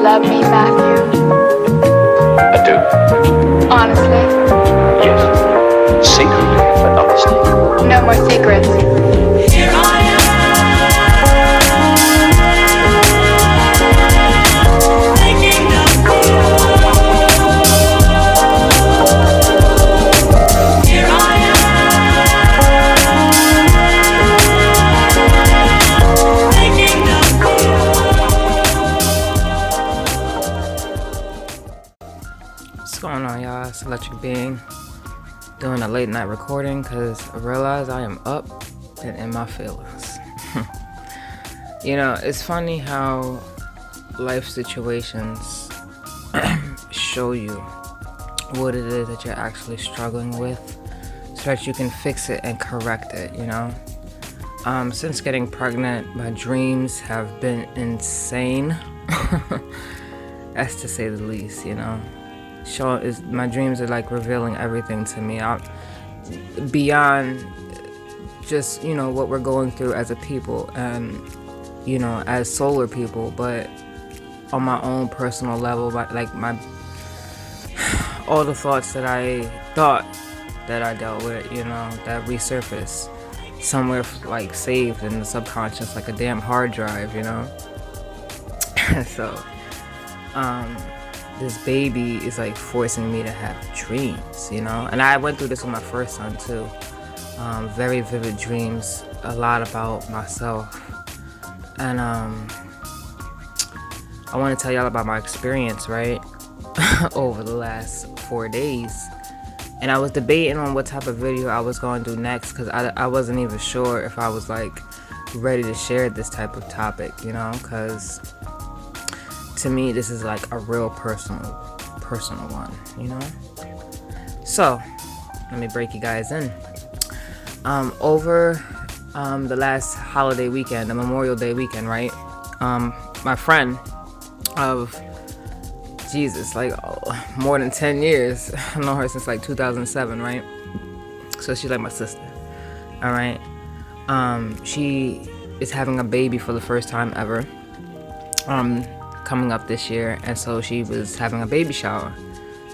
love me, Matthew? I do. Honestly? Yes. Secretly, but honestly. No more secrets. Here I am, making up Here I am, making What's going on, y'all? It's Electric Being doing a late night recording because I realize I am up and in my feelings. You know, it's funny how life situations show you what it is that you're actually struggling with so that you can fix it and correct it, you know? Since getting pregnant, my dreams have been insane. That's to say the least, you know? My dreams are like revealing everything to me out beyond just, you know, what we're going through as a people and, you know, as solar people, but on my own personal level, like all the thoughts that I thought that I dealt with, you know, that resurface somewhere like saved in the subconscious like a damn hard drive, you know. So this baby is like forcing me to have dreams, you know. And I went through this with my first son too. Very vivid dreams, a lot about myself. And I want to tell y'all about my experience, right? Over the last 4 days. And I was debating on what type of video I was going to do next because I wasn't even sure if I was like ready to share this type of topic, you know, because to me this is like a real personal one, you know. So let me break you guys in. Over the last holiday weekend, the Memorial Day weekend, right? My friend of Jesus, like more than 10 years. I've known her since like 2007, right? So she's like my sister. All right. She is having a baby for the first time ever. Coming up this year, and so she was having a baby shower.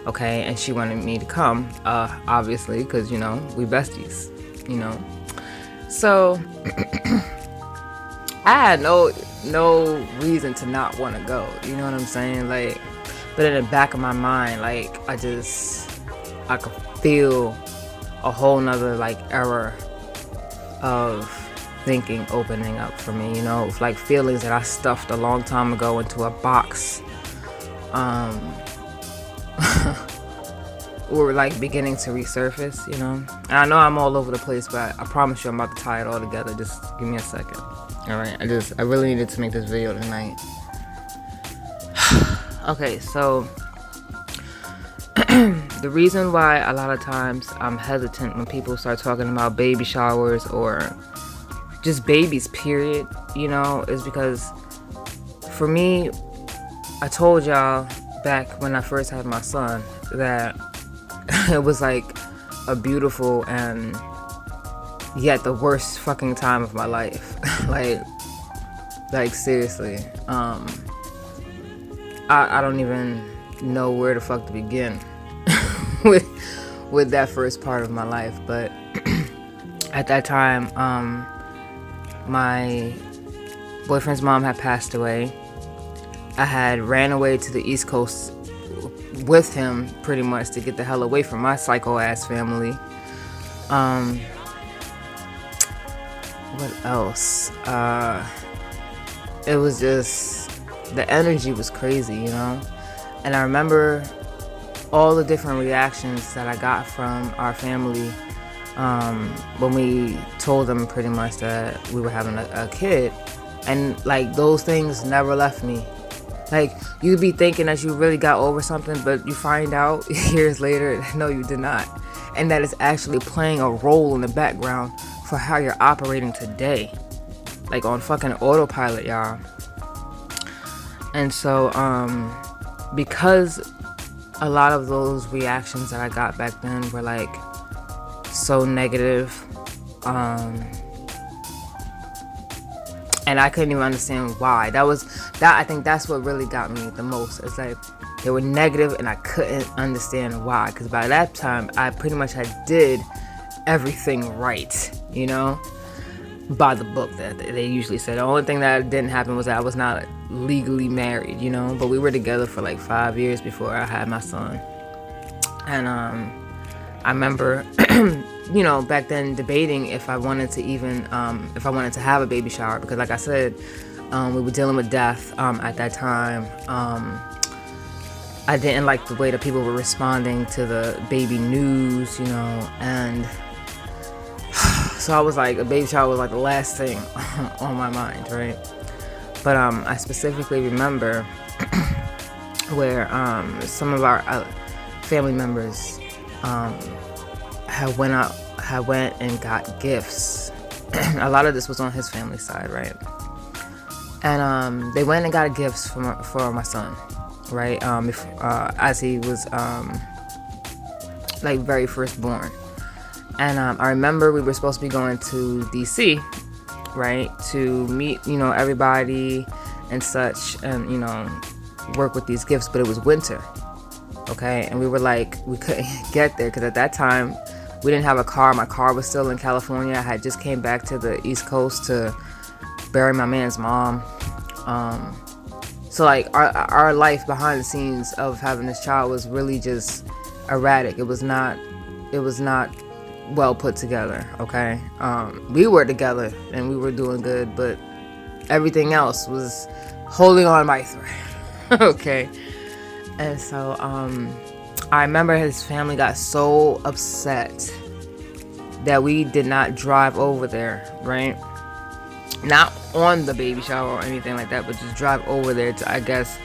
Okay, and she wanted me to come, obviously, because you know we besties, you know. So I had no reason to not want to go. You know what I'm saying? Like, but in the back of my mind, like I could feel a whole nother like era of thinking opening up for me, you know, like feelings that I stuffed a long time ago into a box were like beginning to resurface, you know. And I know I'm all over the place, but I promise you I'm about to tie it all together. Just give me a second. All right, I really needed to make this video tonight. Okay, so the reason why a lot of times I'm hesitant when people start talking about baby showers or just babies period, you know, is because for me, I told y'all back when I first had my son that it was like a beautiful and yet the worst fucking time of my life. like seriously, I don't even know where the fuck to begin with that first part of my life. But at that time, my boyfriend's mom had passed away. I had ran away to the East Coast with him pretty much to get the hell away from my psycho ass family. What else? It was just, the energy was crazy, you know. And I remember all the different reactions that I got from our family when we told them pretty much that we were having a kid. And like those things never left me. Like you'd be thinking that you really got over something, but you find out years later, no, you did not. And that is actually playing a role in the background for how you're operating today. Like on fucking autopilot, y'all. And so, because a lot of those reactions that I got back then were like so negative, and I couldn't even understand why. That I think that's what really got me the most. It's like they were negative and I couldn't understand why, because by that time I pretty much had did everything right, you know, by the book that they usually say. The only thing that didn't happen was that I was not legally married, you know, but we were together for like 5 years before I had my son. And I remember you know, back then debating if I wanted to even if I wanted to have a baby shower, because like I said, we were dealing with death at that time. I didn't like the way that people were responding to the baby news, you know, and so I was like, a baby shower was like the last thing on my mind, right? But I specifically remember where some of our family members had went and got gifts. A lot of this was on his family side, right? And they went and got gifts for my son, right? As he was like very first born. And I remember we were supposed to be going to DC, right, to meet, you know, everybody and such, and, you know, work with these gifts. But it was winter, okay, and we were like, we couldn't get there because at that time we didn't have a car. My car was still in California. I had just came back to the East Coast to bury my man's mom. So like our life behind the scenes of having this child was really just erratic. It was not well put together, okay? We were together and we were doing good, but everything else was holding on by thread. Okay? And so I remember his family got so upset that we did not drive over there, right? Not on the baby shower or anything like that, but just drive over there to, I guess,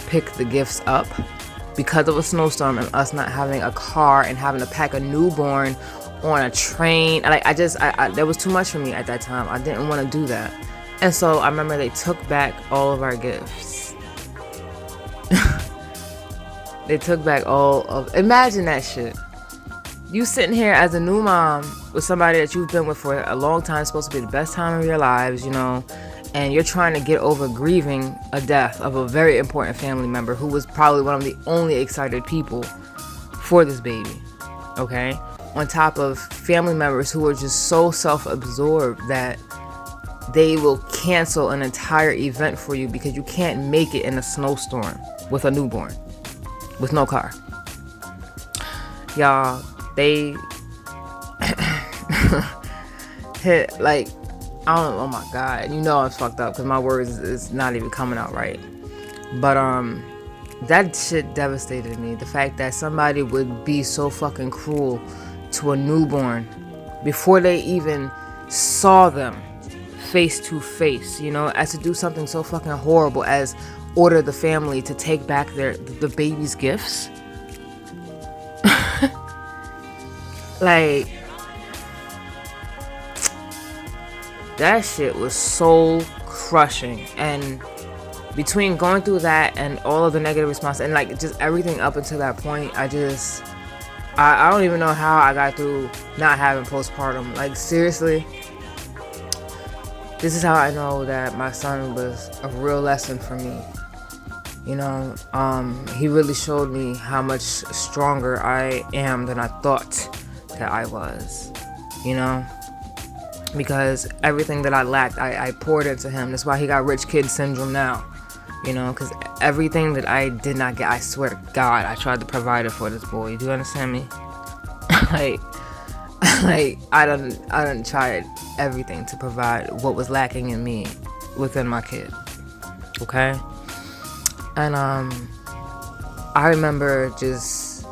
pick the gifts up, because of a snowstorm and us not having a car and having to pack a newborn on a train. Like I there was too much for me at that time. I didn't want to do that. And so I remember they took back all of our gifts. They took back imagine that shit. You sitting here as a new mom with somebody that you've been with for a long time, supposed to be the best time of your lives, you know, and you're trying to get over grieving a death of a very important family member who was probably one of the only excited people for this baby, okay? On top of family members who are just so self-absorbed that they will cancel an entire event for you because you can't make it in a snowstorm with a newborn, with no car. Y'all, they hit like, I don't know, oh my God, you know I'm fucked up because my words is not even coming out right. But that shit devastated me. The fact that somebody would be so fucking cruel to a newborn before they even saw them face to face, you know, as to do something so fucking horrible as order the family to take back the baby's gifts. Like, that shit was soul crushing. And between going through that and all of the negative response and like just everything up until that point, I don't even know how I got through not having postpartum. Like, seriously, this is how I know that my son was a real lesson for me. You know, he really showed me how much stronger I am than I thought that I was, you know, because everything that I lacked, I poured into him. That's why he got rich kid syndrome now, you know, because everything that I did not get, I swear to God, I tried to provide it for this boy. Do you understand me? like I done tried everything to provide what was lacking in me within my kid. Okay. And I remember just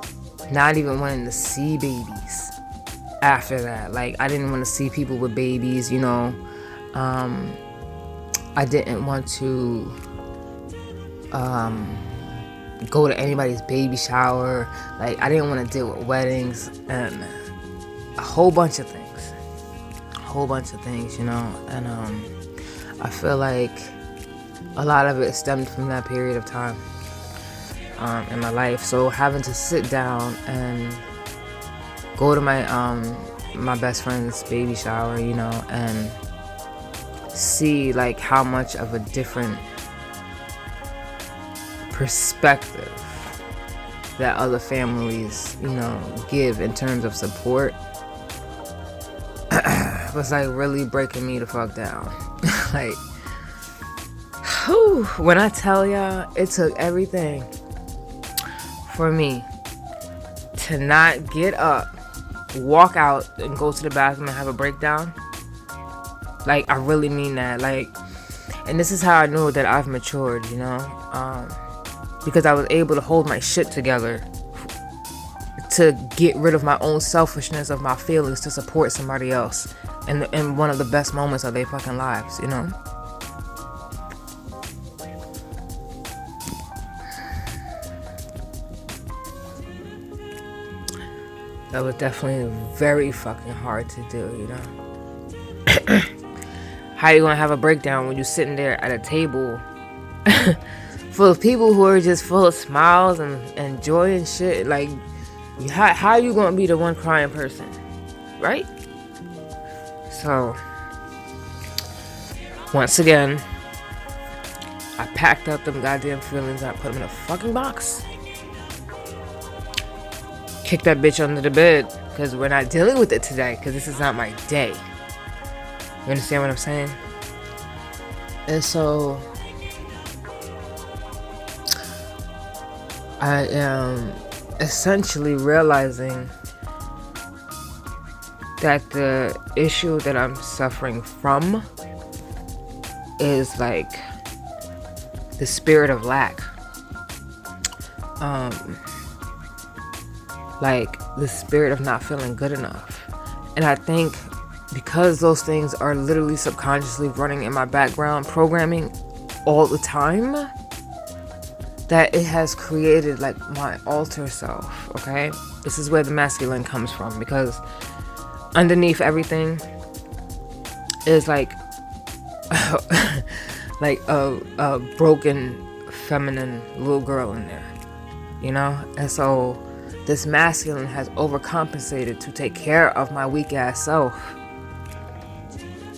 not even wanting to see babies after that. Like, I didn't want to see people with babies, you know. I didn't want to go to anybody's baby shower. Like, I didn't want to deal with weddings and a whole bunch of things, you know. And I feel like a lot of it stemmed from that period of time in my life. So having to sit down and go to my best friend's baby shower, you know, and see like how much of a different perspective that other families, give in terms of support was like really breaking me the fuck down. Like, whew, when I tell y'all, it took everything for me to not get up, walk out, and go to the bathroom and have a breakdown. Like, I really mean that. Like, and this is how I know that I've matured, because I was able to hold my shit together to get rid of my own selfishness of my feelings to support somebody else in one of the best moments of their fucking lives, That was definitely very fucking hard to do, How you gonna have a breakdown when you're sitting there at a table full of people who are just full of smiles and joy and shit? Like, how you gonna be the one crying person, right? So, once again, I packed up them goddamn feelings and I put them in a fucking box. Kick that bitch under the bed, because we're not dealing with it today, because this is not my day. You understand what I'm saying? And so I am essentially realizing that the issue that I'm suffering from is like the spirit of lack. Like the spirit of not feeling good enough. And I think because those things are literally subconsciously running in my background programming all the time, that it has created like my alter self, okay? This is where the masculine comes from, because underneath everything is like like a broken feminine little girl in there, And so this masculine has overcompensated to take care of my weak ass self,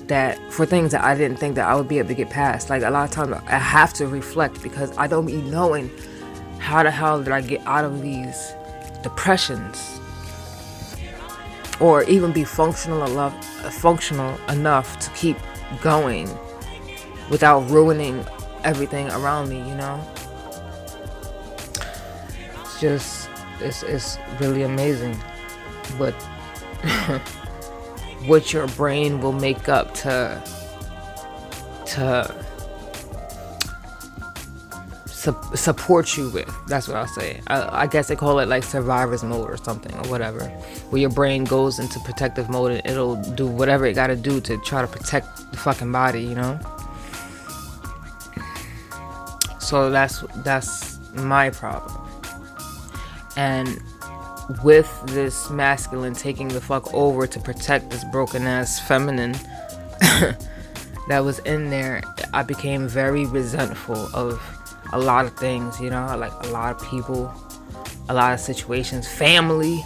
that for things that I didn't think that I would be able to get past. Like, a lot of times I have to reflect, because I don't be knowing how the hell did I get out of these depressions, or even be functional enough to keep going without ruining everything around me, It's just, it's really amazing what what your brain will make up to support you with. That's what I'll say. I guess they call it like survivor's mode or something, or whatever, where your brain goes into protective mode and it'll do whatever it gotta do to try to protect the fucking body, So that's my problem. And with this masculine taking the fuck over to protect this broken ass feminine that was in there, I became very resentful of a lot of things, like a lot of people, a lot of situations, family,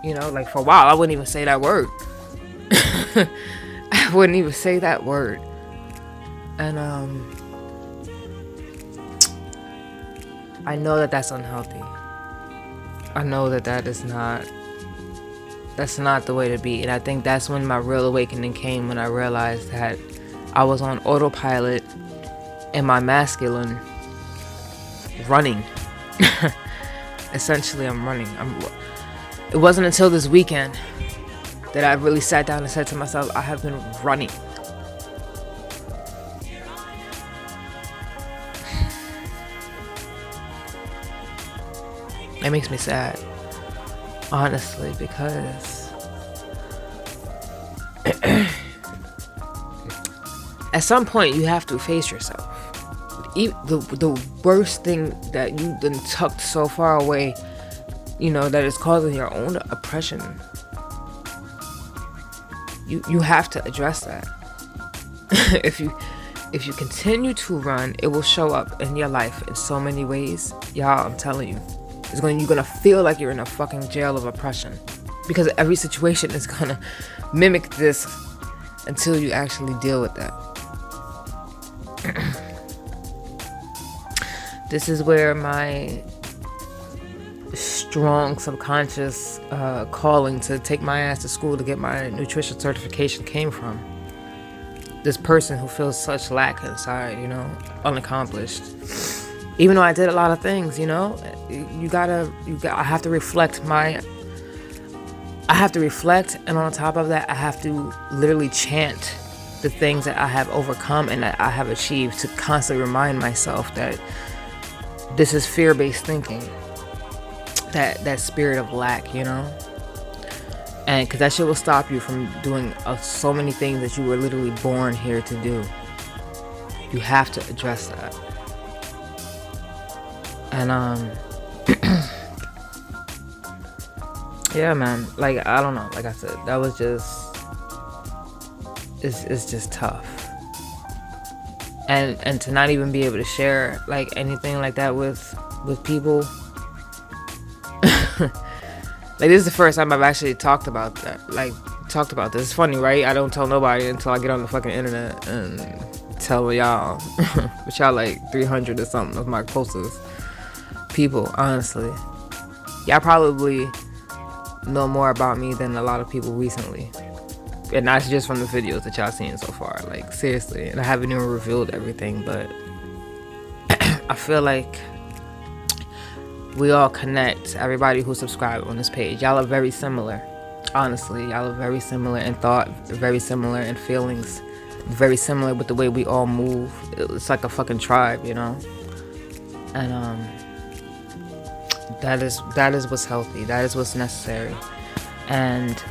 like for a while I wouldn't even say that word. I wouldn't even say that word. And I know that that's unhealthy. I know that that's not the way to be. And I think that's when my real awakening came, when I realized that I was on autopilot and my masculine running. Essentially, I'm running. It wasn't until this weekend that I really sat down and said to myself, I have been running. It makes me sad, honestly, because at some point you have to face yourself. The worst thing that you've been tucked so far away, that is causing your own oppression. You have to address that. If you continue to run, it will show up in your life in so many ways. Y'all, I'm telling you. You're gonna feel like you're in a fucking jail of oppression, because every situation is gonna mimic this until you actually deal with that. This is where my strong subconscious calling to take my ass to school to get my nutrition certification came from. This person who feels such lack inside, you know, unaccomplished. Even though I did a lot of things, you know, I have to reflect, and on top of that, I have to literally chant the things that I have overcome and that I have achieved to constantly remind myself that this is fear-based thinking. That spirit of lack, you know? And because that shit will stop you from doing so many things that you were literally born here to do. You have to address that. And, yeah, man. Like, I don't know. Like I said, that was just... It's just tough. And to not even be able to share, like, anything like that with people... Like, this is the first time I've actually talked about that. Like, talked about this. It's funny, right? I don't tell nobody until I get on the fucking internet and tell y'all. But y'all like 300 or something of my closest people, honestly. Y'all probably know more about me than a lot of people recently. And that's just from the videos that y'all seen so far. Like, seriously. And I haven't even revealed everything, but I feel like we all connect. Everybody who subscribed on this page, y'all are very similar. Honestly, y'all are very similar in thought, very similar in feelings, very similar with the way we all move. It's like a fucking tribe, you know. And that is what's healthy. That is what's necessary. And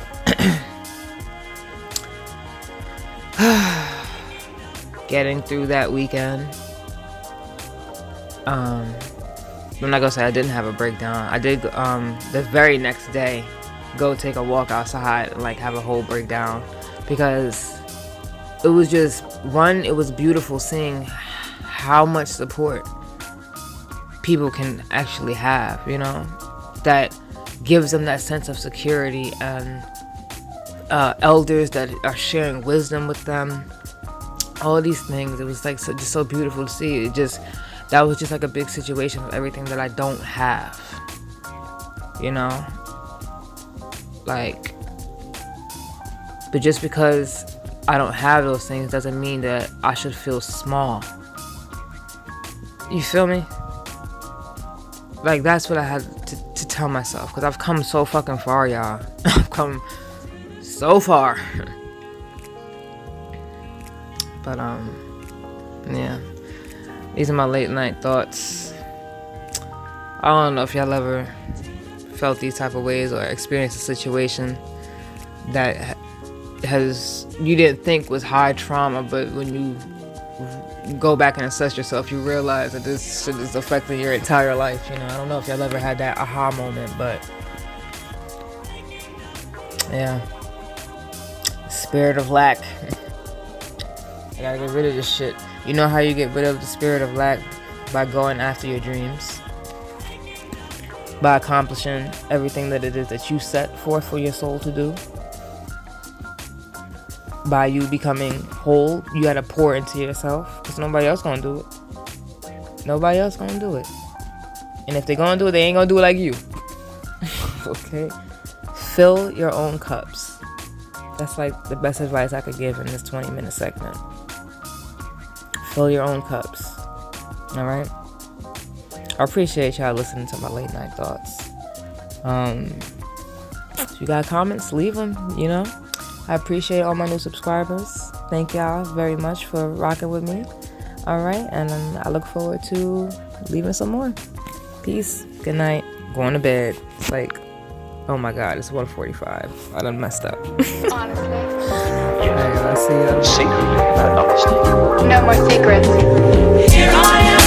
getting through that weekend. I'm not gonna say I didn't have a breakdown. I did the very next day go take a walk outside and like have a whole breakdown, because it was just it was beautiful seeing how much support people can actually have, you know, that gives them that sense of security, and elders that are sharing wisdom with them, all these things. It was like just so beautiful to see. That was just like a big situation of everything that I don't have, you know? Like, but just because I don't have those things doesn't mean that I should feel small. You feel me? Like, that's what I had to tell myself, because I've come so fucking far, y'all. I've come so far. But, yeah. These are my late night thoughts. I don't know if y'all ever felt these type of ways or experienced a situation that you didn't think was high trauma, but when you go back and assess yourself, you realize that this shit is affecting your entire life. You know, I don't know if y'all ever had that aha moment, but yeah. Spirit of lack. I gotta get rid of this shit. You know how you get rid of the spirit of lack? By going after your dreams. By accomplishing everything that it is that you set forth for your soul to do. By you becoming whole, you gotta pour into yourself, because nobody else gonna do it. Nobody else gonna do it. And if they gonna do it, they ain't gonna do it like you. Okay? Fill your own cups. That's like the best advice I could give in this 20-minute segment. Fill your own cups. Alright? I appreciate y'all listening to my late night thoughts. If you got comments, leave them, you know? I appreciate all my new subscribers. Thank y'all very much for rocking with me. Alright? And I look forward to leaving some more. Peace. Good night. Going to bed. It's like, oh my god, it's 1:45. I done messed up. Honestly. Alright, I'll see you. Secret, but honesty. No more secrets. Here I am.